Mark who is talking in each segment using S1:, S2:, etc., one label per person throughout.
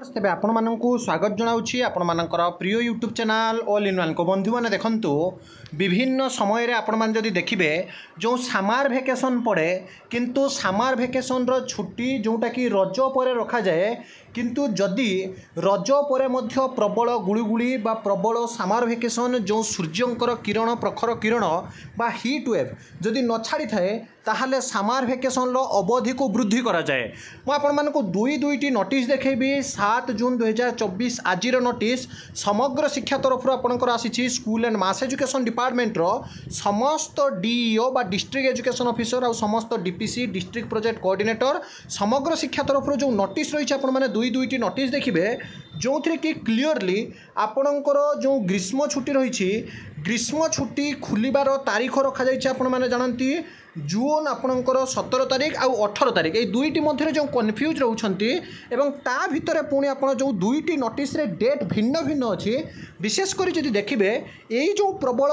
S1: तेज आपण को स्वागत जनाऊँगी आपण मानकर प्रिय YouTube channel all in one को बंधु मैंने देखंतु विभिन्न समय रे आपण मान जदि देखिबे जो सामार वेकेशन पड़े किंतु सामार वेकेशन रो छुट्टी जोटा कि रज पर रखा जाए किंतु जदि रज पर मध्य प्रबल गुड़गुड़ी बा प्रबल सामार वेकेशन जो सूर्यंकर किरण प्रखर किरण बा हीट वेव जदि न छाड़ी थाए ताहले सामार वेकेशन रो अवधि को वृद्धि करा जाए। मु आपण मानकु दुईटी नोटिस देखेबी 7 जून 2024 आजिर नोटिस समग्र शिक्षा तरफ आपंकर आसी school and mass education department रो समस्त डीईओ बा डिस्ट्रिक्ट एजुकेशन ऑफिसर और समस्त डीपीसी डिस्ट्रिक्ट प्रोजेक्ट कोऑर्डिनेटर समग्र शिक्षा तरफ जो नोटिस रही आपण माने दुईटी नोटिस देखिबे जो थी कि क्लीयरली आपणकर जो ग्रीष्म छुट्टी रही ग्रीष्म छुट्टी खुलिबार तारीख रखा जाइए आपण माने जानती जून आपणकर 17 तारीख आउ 18 तारीख ये दुईटी मध्य जो कन्फ्यूज रोचंती एवं ता भितर पुणी आप जो दुईटी नोटिस रे डेट भिन्न भिन्न अच्छी विशेषकर जदि देखिए यही जो प्रबल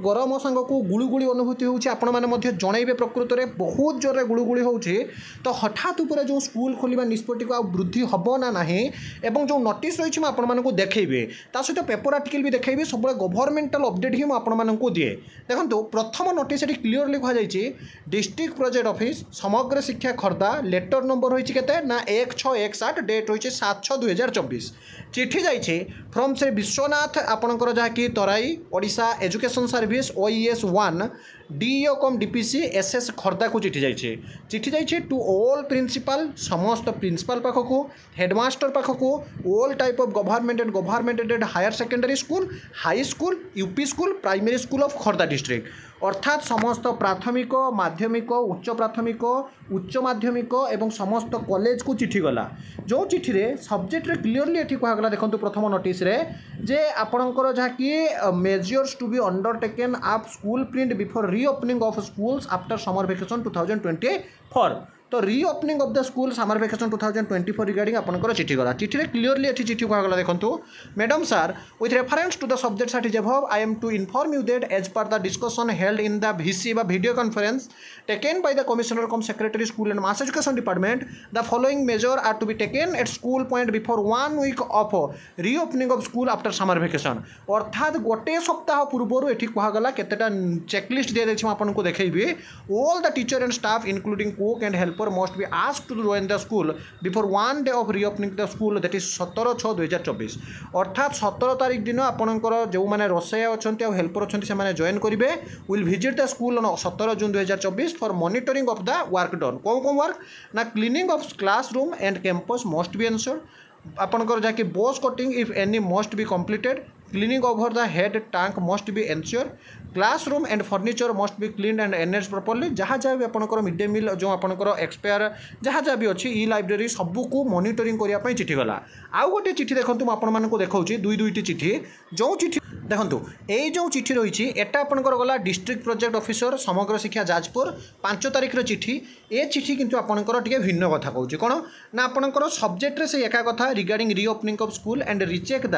S1: गरम सांग को गुड़गुड़ी अनुभूति होची आपण माने मध्य जनइबे प्रकृत में बहुत जोर गुड़गुड़ी होची तो हठात उपर जो स्कूल खोलिबा निष्पत्ति को वृद्धि हबो ना नाही एवं जो नोटिस रही आपण मानकु देखैबे ता सहित पेपर आर्टिकल भी देखैबे सब गवर्नमेंटल अपडेट ही आपण मानकु दिए। देखंतु प्रथम नोटिस एटी क्लियरली कहा जायछि डिस्ट्रिक्ट प्रोजेक्ट ऑफिस समग्र शिक्षा खर्दा लेटर नंबर होइछि केते ना 1618 डेट होइछि 7/6/2024 चिठी जाइछि फ्रॉम श्री विश्वनाथ आपणकर जहाँकि तराई Odisha education service OES 1 DEO cum DPC SS Khurda को चिठी जाइए टू ऑल प्रिंसिपल समस्त प्रिंसिपल पाखक हेडमास्टर पाखक all type of government and government aided higher secondary school high school UP school primary school of Khurda district अर्थात समस्त प्राथमिक माध्यमिक उच्च प्राथमिक उच्च माध्यमिक एवं समस्त कॉलेज को चिठी गला जो चिठी रे सब्जेक्ट रे क्लियरली एठी कहगला देखंतु प्रथम नोटिस रे जे आपणकर जहाँ कि मेजर्स टू बी अंडरटेकन आप school print before reopening of schools after summer vacation 2024 तो reopening of the school summer vacation 2024 regarding आपनकर चिठी गला चिठी रे क्लियरली एठी चिठी कहगला देखंतु madam sir with reference to the subject at above I am to inform you that as per the discussion held in the VC बा video conference taken by the commissioner cum secretary school and mass education department the following measure are to be taken at school point before 1 week of reopening of school after summer vacation अर्थात गोटे सप्ताह पूर्व एठी कहगला केतेटा checklist दे देछि आपनको देखैबी all the teacher and staff including cook and helper must be asked to join the school before one day of reopening the school that is 17/6/2024 अर्थात 17 तारीख दिन आपणकर जो माने रोसैया अछंती आ हेल्पर अछंती से माने जॉइन करिवे will visit the school on 17 June 2024 for monitoring of the work done कौन वर्क ना cleaning of classroom and campus must be ensured आपणकर जाके boss cutting if any must be completed cleaning over the head tank must be ensure classroom and furniture must be clean and NH properly जहाँ जहाँ भी आपंकर mid day meal जो आपंकर expire जहाँ जहाँ भी अच्छी ई लाइब्रेरी सबको मॉनिटरिंग करने चिठी गला आउ गोटे चिठी देखो आपको देखा दुईटी चिठी जो चिठी देखो यही जो चिठी रही एटा आपंकर गला डिस्ट्रिक्ट प्रोजेक्ट ऑफिसर समग्र शिक्षा जाजपुर 5 तारिखर चिठी ए चिठी किंतु आपंकर टिके भिन्न कथा कहूँ कौन ना आपंकर सब्जेक्ट से एका कथा regarding reopening of school and recheck the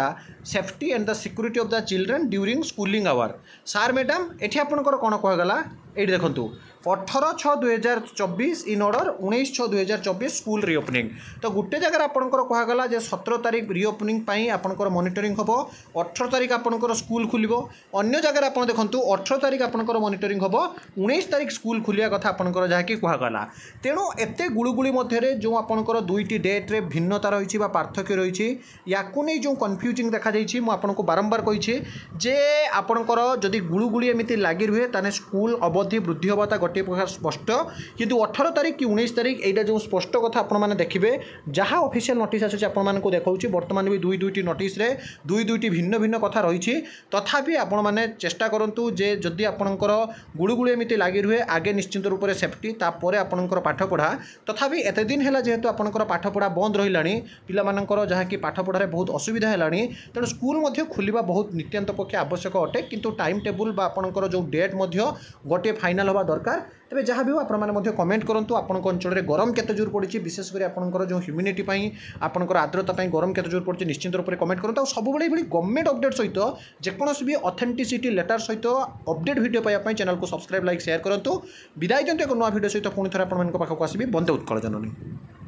S1: safety and the security of the children during schooling hour sir madam एठी आपंकर कौन कहगला ये देखो 18/6/2024 इन ऑर्डर 19/6/2024 स्कूल रीओपनिंग तो गोटे जगह आपंकर कहगला 17 तारीख रीओपनिंग आपंकर मॉनिटरिंग हम 18 तारीख आपंकर स्कूल खुलिबो अन्य जगह आप देखो 18 तारीख आपंकर मॉनिटरिंग हम 19 तारीख स्कूल खुलिया कथा आपंकर जहाँकि कहगला तेणु एते गुड़गुड़ी मध्य जो आपंकर दुईटी डेट रे भिन्नता रही पार्थक्य रही या जो कन्फ्यूजिंग देखा मुझे बारंबार कही जे आपंकर जदि गुड़गुड़ी एमती लगी रुहे ताने स्कूल अवधि वृद्धि हवा गोटे प्रकार स्पष्ट किंतु 18 तारीख कि 19 तारीख यहाँ जो स्पष्ट कथा आपने देखिए जहाँ ऑफिशियल नोटिस आसूँ आपको देखा बर्तमान भी दुईटी नोटिस रे दुईटी भिन्न भिन्न कथा रही तथापि आपण मैंने चेष्टा करूँ जे जदि आपंकर गुड़गुड़ी एमती लगी रुहे आगे निश्चित रूप से सेफ्टी तापर आपंकर पाठपढ़ा तथापि एत दिन है जेहेतु आपंकर पाठपढ़ा बंद रही पिलामानंकर जहाँकि पाठपढ़ारे बहुत असुविधा है तेणु स्कूल खोलिबा बहुत नित्यांत पक्षे आवश्यक अटे किंतु टाइम टेबुल बा आपंकर जो डेट गोटे फाइनाल हवा दरकार तेज जहाँ भी हो आपने कमेंट करूँ आपण अंचल में गरम केते जोर पड़ी विशेषकर आपंकर जो ह्यूमिनिटी आपंकर आर्द्रता गरम केते जोर पड़ी निश्चित रूप से कमेंट करूँ सब गवर्नमेंट अपडेट सहित जेकोसी भी ऑथेंटिसिटी लेटर सहित अपडेट वीडियो पाइबा चैनल को सब्सक्राइब लाइक शेयर करूँ विदाय दिखाते एक नुआ वीडियो सहित पुणी थे आपको आसबि बंदे उत्कल जननी।